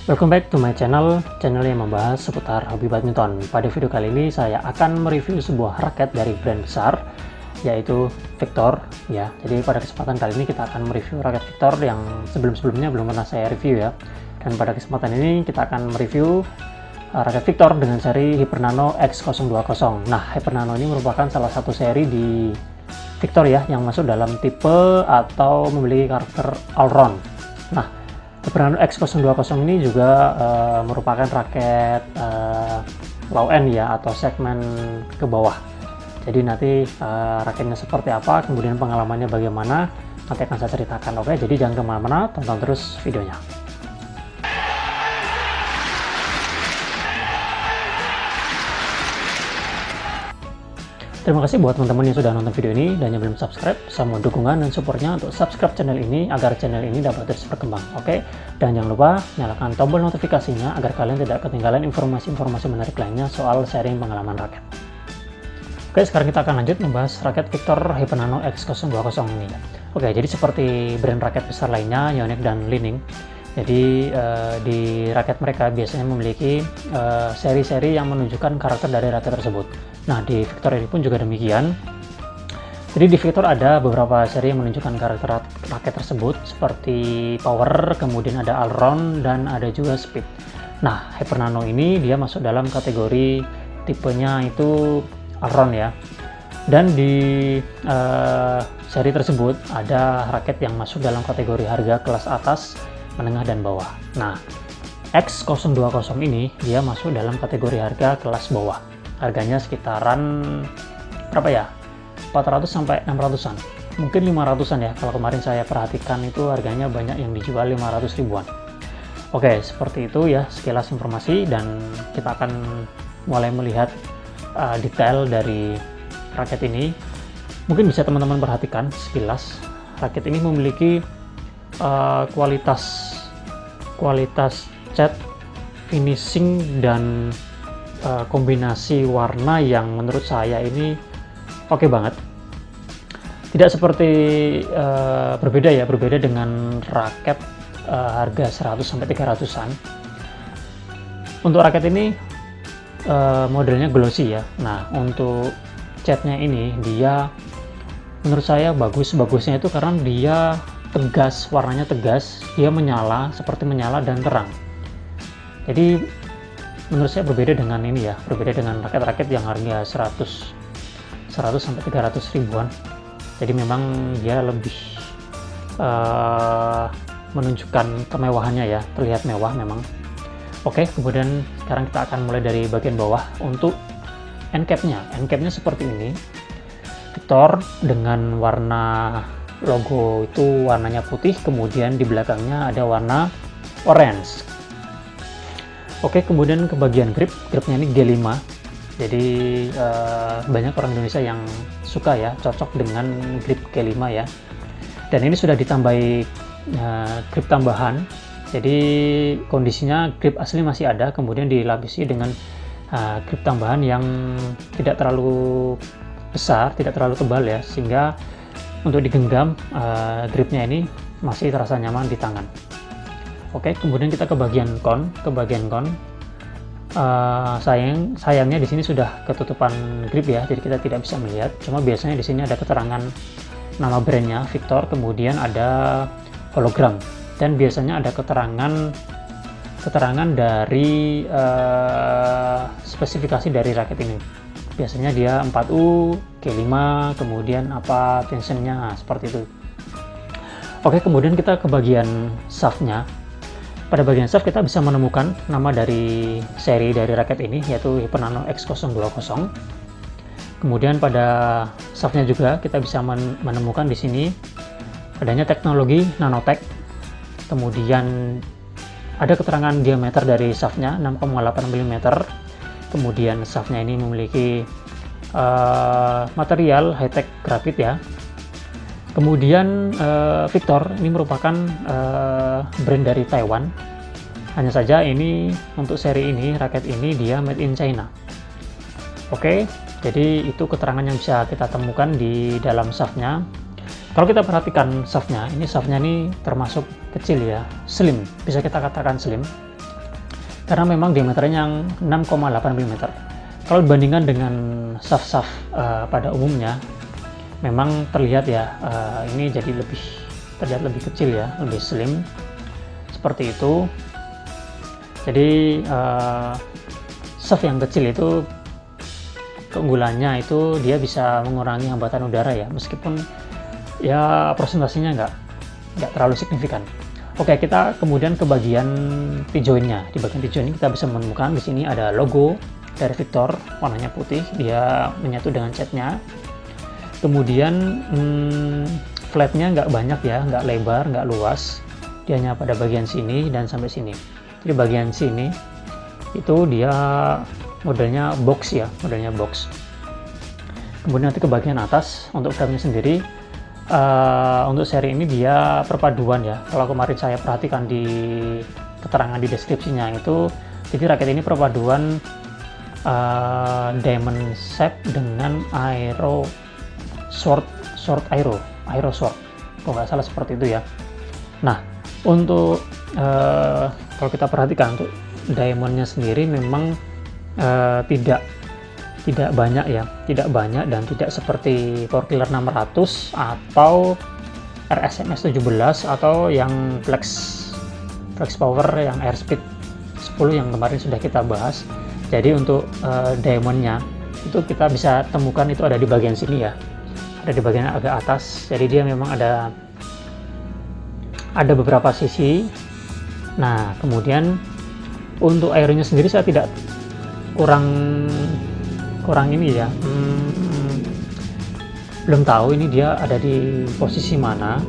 Welcome back to my channel yang membahas seputar hobi badminton. Pada video kali ini saya akan mereview sebuah raket dari brand besar, yaitu Victor ya. Jadi pada kesempatan kali ini kita akan mereview raket Victor yang sebelum-sebelumnya belum pernah saya review ya. Dan pada kesempatan ini kita akan mereview raket Victor dengan seri Hypernano X020. Nah, Hypernano ini merupakan salah satu seri di Victor ya, yang masuk dalam tipe atau memiliki karakter all-round. Nah, Hypernano X020 ini juga merupakan raket low end ya, atau segmen ke bawah. Jadi nanti raketnya seperti apa, kemudian pengalamannya bagaimana, nanti akan saya ceritakan. Oke, jadi jangan kemana-mana, tonton terus videonya. Terima kasih buat teman-teman yang sudah nonton video ini dan yang belum subscribe. Saya mohon dukungan dan supportnya untuk subscribe channel ini agar channel ini dapat terus berkembang. Oke, dan jangan lupa nyalakan tombol notifikasinya agar kalian tidak ketinggalan informasi-informasi menarik lainnya soal sharing pengalaman raket. Oke, sekarang kita akan lanjut membahas raket Victor Hypernano X020 ini. Oke, jadi seperti brand raket besar lainnya, Yonex dan Li-Ning. Jadi di raket mereka biasanya memiliki seri-seri yang menunjukkan karakter dari raket tersebut. Nah, di Victor ini pun juga demikian. Jadi di Victor ada beberapa seri yang menunjukkan karakter raket tersebut, seperti power, kemudian ada all-round, dan ada juga speed. Nah, Hypernano ini dia masuk dalam kategori tipenya itu all-round ya. Dan di seri tersebut ada raket yang masuk dalam kategori harga kelas atas, menengah, dan bawah. Nah, X020 ini dia masuk dalam kategori harga kelas bawah. Harganya sekitaran berapa ya? 400 sampai 600-an. Mungkin 500-an ya. Kalau kemarin saya perhatikan itu harganya banyak yang dijual 500 ribuan. Oke, seperti itu ya sekilas informasi, dan kita akan mulai melihat detail dari raket ini. Mungkin bisa teman-teman perhatikan sekilas. Raket ini memiliki kualitas cat, finishing, dan kombinasi warna yang menurut saya ini oke banget. Tidak seperti berbeda dengan raket harga 100 sampai 300-an. Untuk raket ini modelnya glossy ya. Nah, untuk catnya ini dia menurut saya bagusnya itu karena dia tegas, warnanya tegas, dia menyala, seperti menyala dan terang. Jadi menurut saya berbeda dengan ini ya, berbeda dengan raket-raket yang harga 100 sampai 300 ribuan. Jadi memang dia lebih menunjukkan kemewahannya ya, terlihat mewah memang. Oke, kemudian sekarang kita akan mulai dari bagian bawah. Untuk end capnya seperti ini. Victor dengan warna logo itu warnanya putih, kemudian di belakangnya ada warna orange. Oke, kemudian ke bagian gripnya ini G5. Jadi banyak orang Indonesia yang suka ya, cocok dengan grip G5 ya. Dan ini sudah ditambahi grip tambahan. Jadi kondisinya grip asli masih ada, kemudian dilapisi dengan grip tambahan yang tidak terlalu besar, tidak terlalu tebal ya, sehingga untuk digenggam gripnya ini masih terasa nyaman di tangan. Oke, kemudian kita ke bagian kon. Sayangnya di sini sudah ketutupan grip ya, jadi kita tidak bisa melihat. Cuma biasanya di sini ada keterangan nama brandnya Victor, kemudian ada hologram, dan biasanya ada keterangan dari spesifikasi dari raket ini. Biasanya dia 4U, G5, kemudian apa tensionnya, seperti itu. Oke, kemudian kita ke bagian shaftnya. Pada bagian shaft kita bisa menemukan nama dari seri dari raket ini, yaitu Hypernano X020. Kemudian pada shaftnya juga kita bisa menemukan di sini adanya teknologi nanotech. Kemudian ada keterangan diameter dari shaftnya 6,8 mm. Kemudian shaftnya ini memiliki material high-tech grafit ya. Kemudian Victor ini merupakan brand dari Taiwan. Hanya saja ini untuk seri ini, raket ini dia made in China. Oke, jadi itu keterangan yang bisa kita temukan di dalam shaftnya. Kalau kita perhatikan shaftnya ini termasuk kecil ya, slim, bisa kita katakan slim. karena memang diameternya yang 6,8 mm. Kalau dibandingkan dengan shaft-shaft pada umumnya, memang terlihat ya, ini jadi terlihat lebih kecil ya, lebih slim seperti itu. Jadi shaft yang kecil itu keunggulannya itu dia bisa mengurangi hambatan udara ya, meskipun ya presentasinya nggak terlalu signifikan. Oke, kita kemudian ke bagian T-joint-nya. Di bagian T-joint ini kita bisa menemukan di sini ada logo dari Victor, warnanya putih, dia menyatu dengan catnya. Kemudian flatnya nggak banyak ya, nggak lebar, nggak luas, dia hanya pada bagian sini dan sampai sini. Jadi bagian sini itu dia modelnya box ya, modelnya box. Kemudian nanti ke bagian atas untuk frame-nya sendiri, untuk seri ini dia perpaduan ya. Kalau kemarin saya perhatikan di keterangan di deskripsinya itu, jadi raket ini perpaduan diamond shape dengan aero sword aero sword, kalau nggak salah seperti itu ya. Nah, untuk kalau kita perhatikan untuk diamondnya sendiri memang tidak banyak ya, tidak banyak dan tidak seperti Power Killer 600 atau RSMS 17 atau yang flex power yang airspeed 10 yang kemarin sudah kita bahas. Jadi untuk diamondnya itu kita bisa temukan itu ada di bagian sini ya, ada di bagian agak atas. Jadi dia memang ada beberapa sisi. Nah, kemudian untuk aeronya sendiri saya tidak kurang ini ya, belum tahu ini dia ada di posisi mana.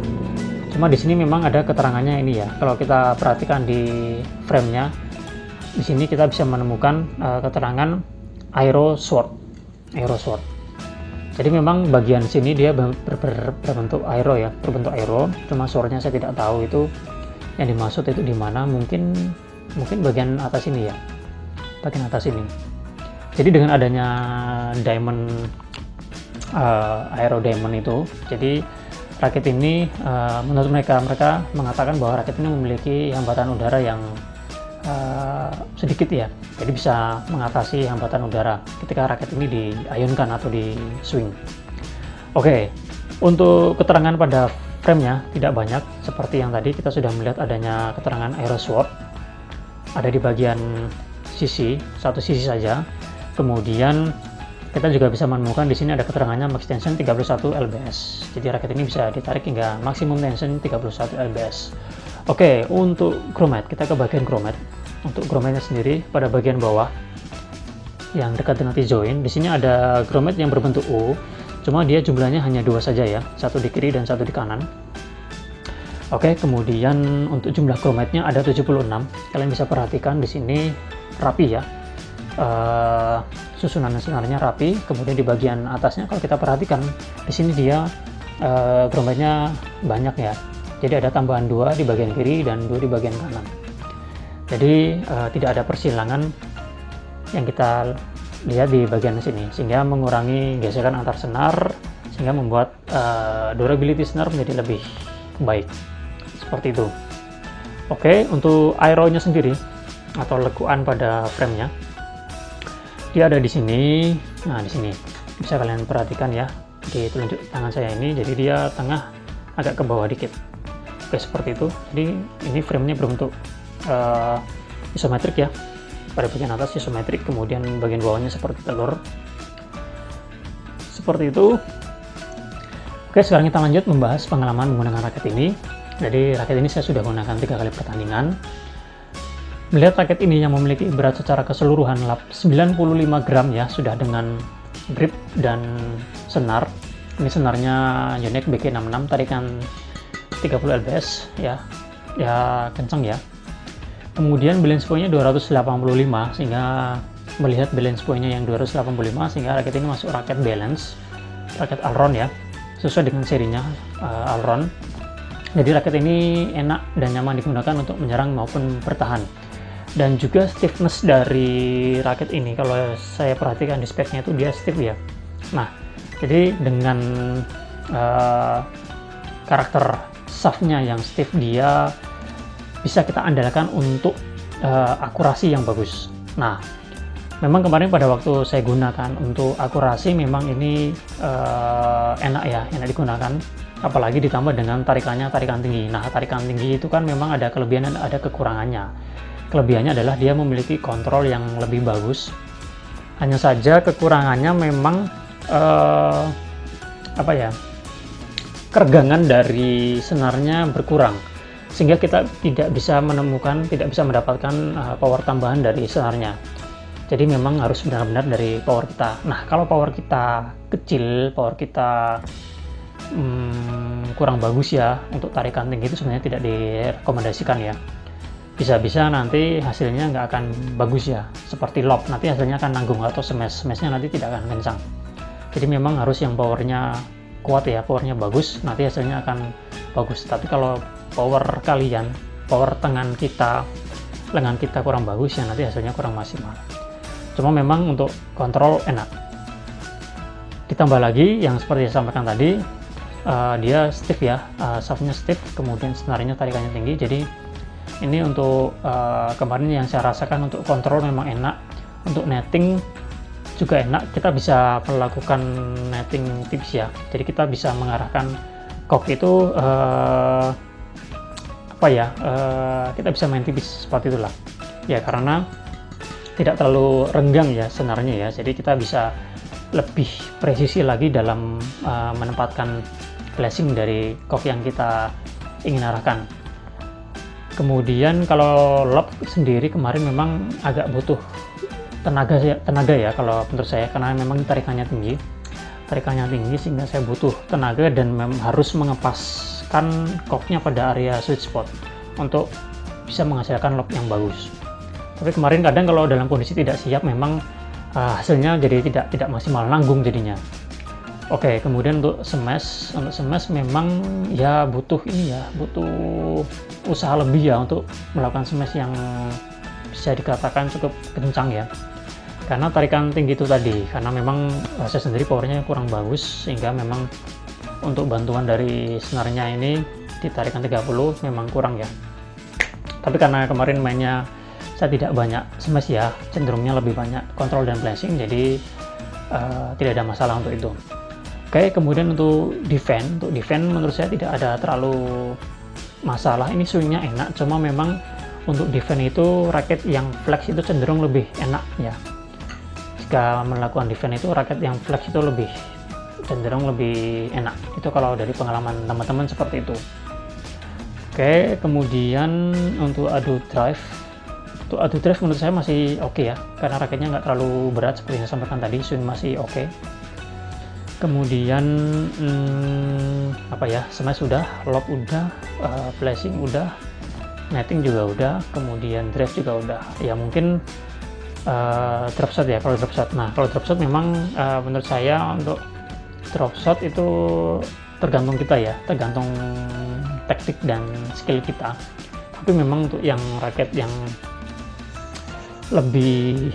Cuma di sini memang ada keterangannya ini ya. Kalau kita perhatikan di frame-nya, di sini kita bisa menemukan keterangan aero sword. Jadi memang bagian sini dia berbentuk aero ya, berbentuk aero. Cuma swordnya saya tidak tahu itu yang dimaksud itu di mana. Mungkin bagian atas ini ya, bagian atas ini. Jadi dengan adanya diamond aero diamond itu, jadi raket ini menurut mereka mengatakan bahwa raket ini memiliki hambatan udara yang sedikit ya, jadi bisa mengatasi hambatan udara ketika raket ini diayunkan atau di swing. Oke, untuk keterangan pada frame-nya tidak banyak, seperti yang tadi kita sudah melihat adanya keterangan aero sword ada di bagian sisi, satu sisi saja. Kemudian kita juga bisa menemukan di sini ada keterangannya max tension 31 lbs. Jadi raket ini bisa ditarik hingga maksimum tension 31 lbs. Oke, untuk grommet, kita ke bagian grommet. Untuk grommetnya sendiri pada bagian bawah yang dekat dengan T-joint, di sini ada grommet yang berbentuk U. Cuma dia jumlahnya hanya 2 saja ya, satu di kiri dan satu di kanan. Oke, kemudian untuk jumlah grommetnya ada 76. Kalian bisa perhatikan di sini rapi ya. Susunan senarnya rapi. Kemudian di bagian atasnya kalau kita perhatikan di sini dia grommetnya banyak ya. Jadi ada tambahan 2 di bagian kiri dan 2 di bagian kanan. Jadi tidak ada persilangan yang kita lihat di bagian sini, sehingga mengurangi gesekan antar senar, sehingga membuat durability senar menjadi lebih baik. Seperti itu. Oke, untuk aeronya sendiri atau lekuan pada frame-nya, dia ada di sini. Nah, di sini bisa kalian perhatikan ya di telunjuk tangan saya ini. Jadi dia tengah agak ke bawah dikit. Oke, seperti itu. Jadi ini frame-nya berbentuk isometrik ya. Pada bagian atas isometrik, kemudian bagian bawahnya seperti telur. Seperti itu. Oke, sekarang kita lanjut membahas pengalaman menggunakan raket ini. Jadi raket ini saya sudah menggunakan 3 kali pertandingan. Melihat raket ini yang memiliki berat secara keseluruhan 95 gram ya, sudah dengan grip dan senar. Ini senarnya Yonex BK66, tarikan 30 lbs ya kencang ya. Kemudian balance point-nya 285, sehingga melihat balance point-nya yang 285, sehingga raket ini masuk raket balance, raket Alron ya, sesuai dengan serinya Alron. Jadi raket ini enak dan nyaman digunakan untuk menyerang maupun bertahan. Dan juga stiffness dari raket ini, kalau saya perhatikan di speknya itu dia stiff ya. Nah, jadi dengan karakter shaftnya yang stiff, dia bisa kita andalkan untuk akurasi yang bagus. Nah, memang kemarin pada waktu saya gunakan untuk akurasi memang ini enak ya, enak digunakan. Apalagi ditambah dengan tarikan tinggi. Nah, tarikan tinggi itu kan memang ada kelebihan dan ada kekurangannya. Kelebihannya adalah dia memiliki kontrol yang lebih bagus. Hanya saja kekurangannya memang keregangan dari senarnya berkurang, sehingga kita tidak bisa mendapatkan power tambahan dari senarnya. Jadi memang harus benar-benar dari power kita. Nah, kalau power kita kecil, power kita kurang bagus ya, untuk tarikan tinggi itu sebenarnya tidak direkomendasikan ya. Bisa-bisa nanti hasilnya nggak akan bagus ya, seperti lob, nanti hasilnya akan nanggung, atau smashnya nanti tidak akan kencang. Jadi memang harus yang powernya kuat ya, powernya bagus, nanti hasilnya akan bagus. Tapi kalau power lengan kita kurang bagus ya, nanti hasilnya kurang maksimal. Cuma memang untuk kontrol enak. Ditambah lagi yang seperti saya sampaikan tadi, dia stiff ya, shaftnya stiff, kemudian senarnya tarikannya tinggi. Jadi ini untuk kemarin yang saya rasakan untuk kontrol memang enak, untuk netting juga enak. Kita bisa melakukan netting tips ya, jadi kita bisa mengarahkan kok itu kita bisa main tipis seperti itulah ya, karena tidak terlalu renggang ya senarnya ya, jadi kita bisa lebih presisi lagi dalam menempatkan flashing dari kok yang kita ingin arahkan. Kemudian kalau lob sendiri kemarin memang agak butuh tenaga ya kalau menurut saya, karena memang tarikannya tinggi sehingga saya butuh tenaga dan harus mengepaskan koknya pada area sweet spot untuk bisa menghasilkan lob yang bagus. Tapi kemarin kadang kalau dalam kondisi tidak siap memang hasilnya jadi tidak maksimal, nanggung jadinya. Oke, kemudian untuk smash memang ya butuh usaha lebih ya untuk melakukan smash yang bisa dikatakan cukup kencang ya, karena tarikan tinggi itu tadi, karena memang saya sendiri powernya kurang bagus, sehingga memang untuk bantuan dari senarnya ini di tarikan 30 memang kurang ya. Tapi karena kemarin mainnya saya tidak banyak smash ya, cenderungnya lebih banyak kontrol dan flashing, jadi tidak ada masalah untuk itu. Oke, kemudian untuk defense menurut saya tidak ada terlalu masalah, ini swingnya enak, cuma memang untuk defense itu raket yang flex itu cenderung lebih enak ya. Jika melakukan defense itu raket yang flex itu cenderung lebih enak, itu kalau dari pengalaman teman-teman seperti itu. Oke, kemudian untuk adu drive menurut saya masih oke ya, karena raketnya nggak terlalu berat seperti yang saya sampaikan tadi, swing masih oke. Kemudian smash udah, lob udah, flashing udah, netting juga udah, kemudian drive juga udah. Ya mungkin drop shot ya, kalau drop shot. Nah, kalau drop shot memang menurut saya untuk drop shot itu tergantung kita ya, tergantung taktik dan skill kita. Tapi memang untuk yang raket yang lebih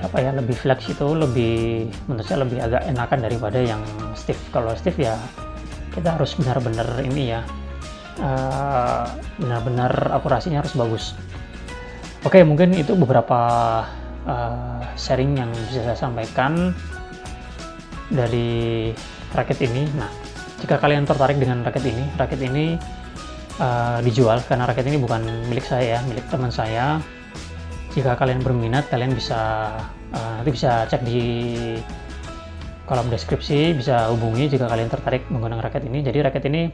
flex itu menurut saya lebih agak enakan daripada yang stiff. Kalau stiff ya kita harus benar-benar benar-benar akurasinya harus bagus. Oke, mungkin itu beberapa sharing yang bisa saya sampaikan dari raket ini. Nah, jika kalian tertarik dengan raket ini dijual, karena raket ini bukan milik saya ya, milik teman saya. Jika kalian berminat, kalian bisa nanti bisa cek di kolom deskripsi, bisa hubungi jika kalian tertarik menggunakan raket ini. Jadi raket ini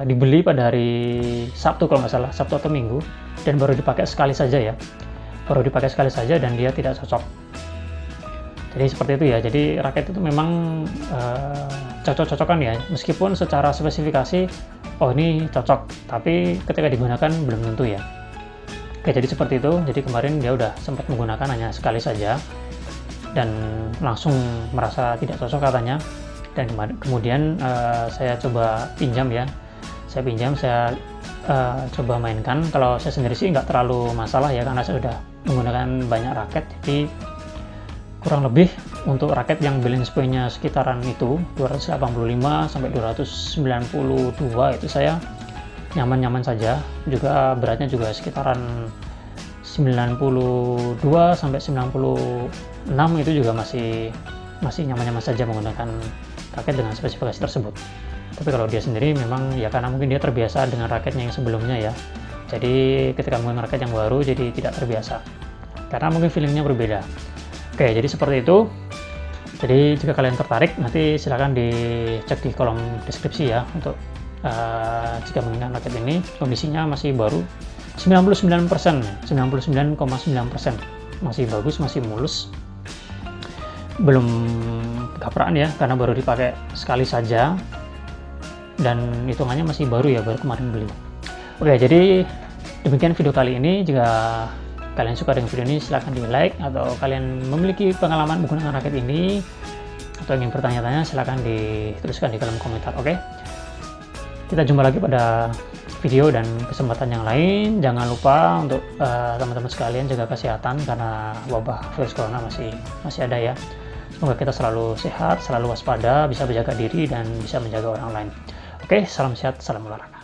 dibeli pada hari Sabtu kalau nggak salah, Sabtu atau Minggu, dan baru dipakai sekali saja dan dia tidak cocok. Jadi seperti itu ya. Jadi raket itu memang cocok-cocokan ya, meskipun secara spesifikasi ini cocok, tapi ketika digunakan belum tentu ya. Oke, jadi seperti itu. Jadi kemarin dia udah sempat menggunakan hanya sekali saja dan langsung merasa tidak cocok katanya. Dan kemudian saya coba pinjam ya. Saya coba mainkan. Kalau saya sendiri sih nggak terlalu masalah ya, karena saya udah menggunakan banyak raket. Jadi kurang lebih untuk raket yang balance point-nya sekitaran itu 285 sampai 292 itu saya nyaman-nyaman saja. Juga beratnya juga sekitaran 92 sampai 96 itu juga masih nyaman-nyaman saja menggunakan raket dengan spesifikasi tersebut. Tapi kalau dia sendiri memang ya karena mungkin dia terbiasa dengan raketnya yang sebelumnya ya, jadi ketika menggunakan raket yang baru jadi tidak terbiasa karena mungkin feelingnya berbeda. Oke, jadi seperti itu. Jadi jika kalian tertarik, nanti silahkan dicek di kolom deskripsi ya untuk jika menggunakan raket ini. Kondisinya masih baru 99%, 99,9%, masih bagus, masih mulus, belum kapraan ya karena baru dipakai sekali saja dan hitungannya masih baru ya, baru kemarin beli. Oke, jadi demikian video kali ini. Jika kalian suka dengan video ini, silahkan di like, atau kalian memiliki pengalaman menggunakan raket ini atau ingin bertanya-tanya, silahkan dituliskan di kolom komentar. Oke, kita jumpa lagi pada video dan kesempatan yang lain. Jangan lupa untuk teman-teman sekalian jaga kesehatan karena wabah virus corona masih ada ya. Semoga kita selalu sehat, selalu waspada, bisa menjaga diri dan bisa menjaga orang lain. Oke, salam sehat, salam olahraga.